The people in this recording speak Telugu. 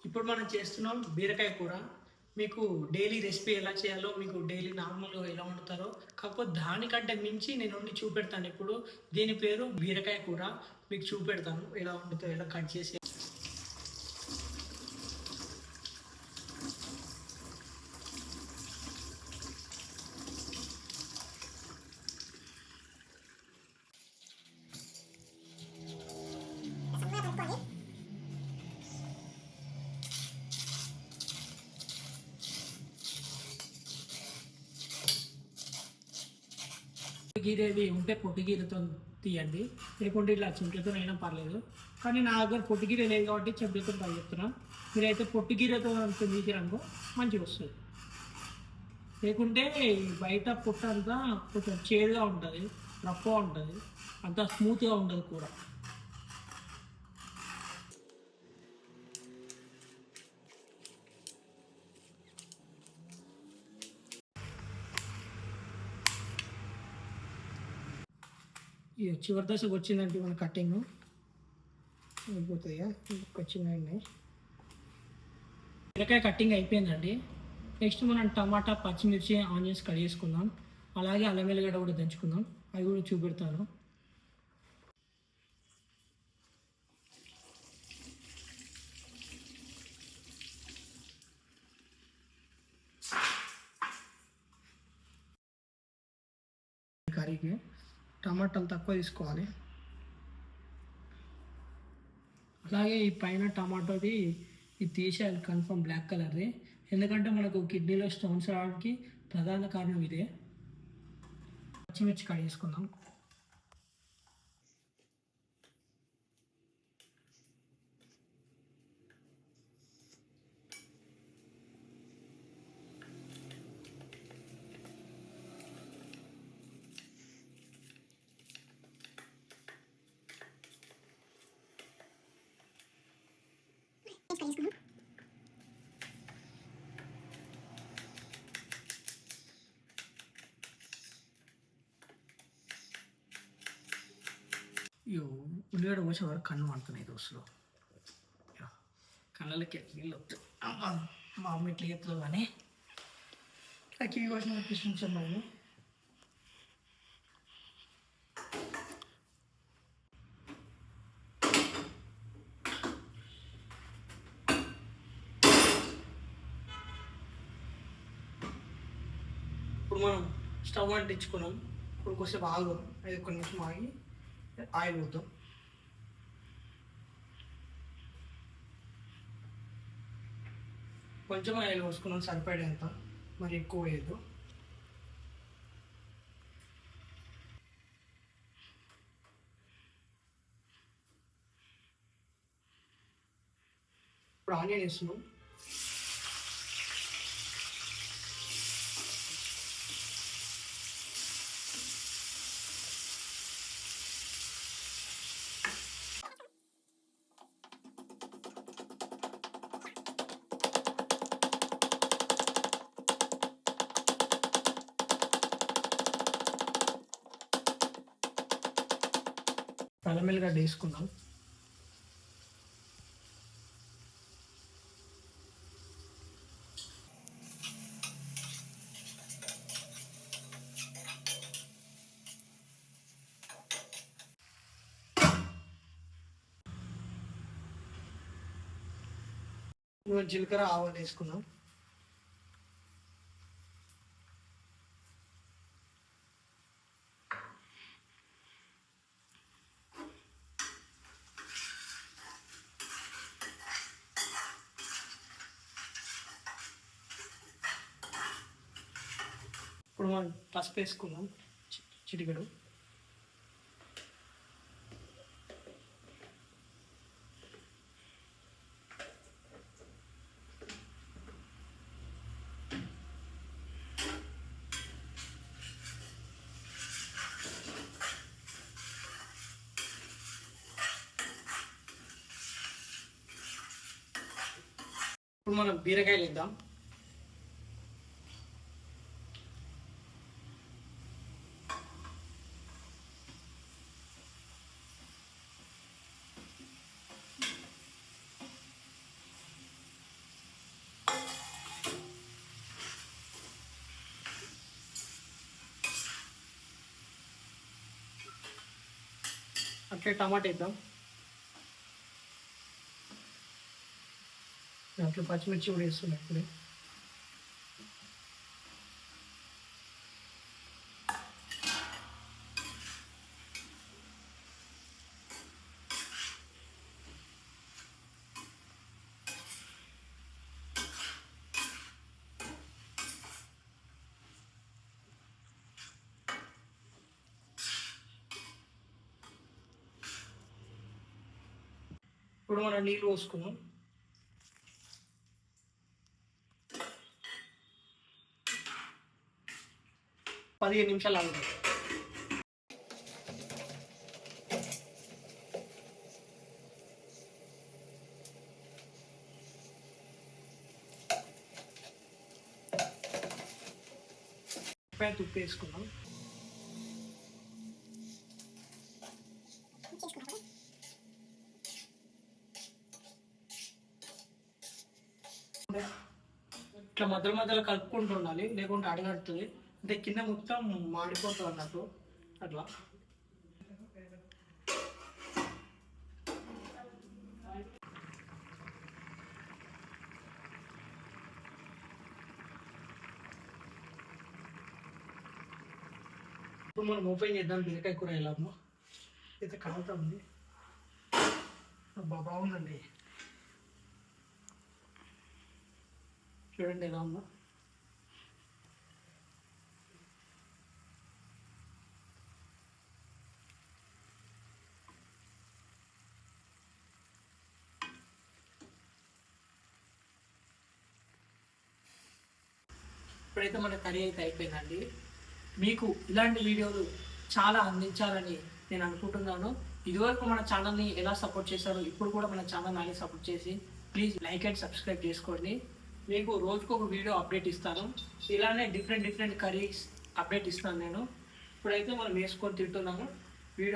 ఇప్పుడు మనం చేస్తున్నాం బీరకాయ కూర. మీకు డైలీ రెసిపీ ఎలా చేయాలో, మీకు డైలీ నార్మల్‌గా ఎలా వండుతారో, కాకపోతే దానికంటే మించి నేను వండి చూపెడతాను ఇప్పుడు. దీని పేరు బీరకాయ కూర. మీకు చూపెడతాను ఎలా వండుతారో, ఎలా కట్ చేసి. పొట్టిగీరేది ఉంటే పొట్టిగీరతో తీయండి, లేకుంటే ఇట్లా చెంచాతో అయినా పర్లేదు. కానీ నా దగ్గర పొట్టిగీర లేదు కాబట్టి చెంచాతో ట్రై చెప్తున్నా. మీరైతే పొట్టిగీరతో తీసిరనుకో మంచిగా వస్తుంది. లేకుంటే బయట పొట్ట అంతా కొంచెం చేదుగా ఉంటుంది, రఫ్గా ఉంటుంది, అంత స్మూత్గా ఉండదు కూర. ఇది చివరి దశకు వచ్చిందంటే మన కటింగ్ అయిపోతుంది. ఒక చిన్న బీరకాయ కటింగ్ అయిపోయిందండి. నెక్స్ట్ మనం టమాటా, పచ్చిమిర్చి, ఆనియన్స్ కట్ చేసుకుందాం. అలాగే అల్లం వెల్లిగడ్డ కూడా దంచుకుందాం, అవి కూడా చూపెడతాను. కర్రీకి టమాటాలు తక్కువ తీసుకోవాలి. అలాగే ఈ పైన టమాటోది ఇది తీసేయాలి కన్ఫర్మ్, బ్లాక్ కలర్ది. ఎందుకంటే మనకు కిడ్నీలో స్టోన్స్ రావడానికి ప్రధాన కారణం ఇదే. పచ్చిమిర్చి కట్ చేసుకుందాం. ఉల్లిగడ్డ పోసే వరకు కన్ను అంటున్నాయి దోశలో. కళ్ళకి నీళ్ళు వస్తాయి. మా అమ్మ ఇట్లా చెప్తుంది కానీ నాకు ఈ కోసం అనిపిస్తుంది. ఇప్పుడు మనం స్టవ్ అంటించుకున్నాం. ఇప్పుడు కొంచెం ఆగు, 5 నిమిషం ఆగి ఆయిల్ పోతాం. కొంచెం ఆయిల్ పోసుకున్నాం సరిపడేంత, మరి ఎక్కువ వేయద్దు. ఇప్పుడు ఆనియన్ వేస్తున్నాం. అల్లం వెల్లిగడ్డ వేసుకుందాం. జీలకర్ర, ఆవాలు వేసుకుందాం. ఇప్పుడు మనం పసుపు వేసుకుందాం, చిటికెడు. ఇప్పుడు మనం బీరకాయలు ఇద్దాం. అట్లే టమాటా వేద్దాం. దాంట్లో పచ్చిమిర్చి కూడా వేస్తున్నాం ఇప్పుడే. ఇప్పుడు మనం నీళ్ళు పోసుకుందాం. 15 నిమిషాలు ఆగుతాం. ఉప్పు వేసుకున్నాం. ఇట్లా మధ్య మధ్యలో కలుపుకుంటూ ఉండాలి, లేకుంటే అడగడుతుంది. అంటే కింద మొత్తం మాడిపోతుంది అన్నట్టు అట్లా. ఇప్పుడు మనం ఓపెన్ చేద్దాం బీరకాయ కూర ఎలాగో. అయితే కలుగుతా ఉంది. బాగుందండి, చూడండి ఎలా ఉందో. ఇప్పుడైతే మన కర్రీ అయితే అయిపోయిందండి. మీకు ఇలాంటి వీడియోలు చాలా అందించాలని నేను అనుకుంటున్నాను. ఇదివరకు మన ఛానల్ని ఎలా సపోర్ట్ చేశారో ఇప్పుడు కూడా మన ఛానల్ అలాగే సపోర్ట్ చేసి ప్లీజ్ లైక్ అండ్ సబ్స్క్రైబ్ చేసుకోండి. మీకు రోజుకు ఒక వీడియో అప్డేట్ ఇస్తాను. ఇలానే డిఫరెంట్ కర్రీస్ అప్డేట్ ఇస్తాను నేను. ఇప్పుడైతే మనం వేసుకొని తింటున్నాము.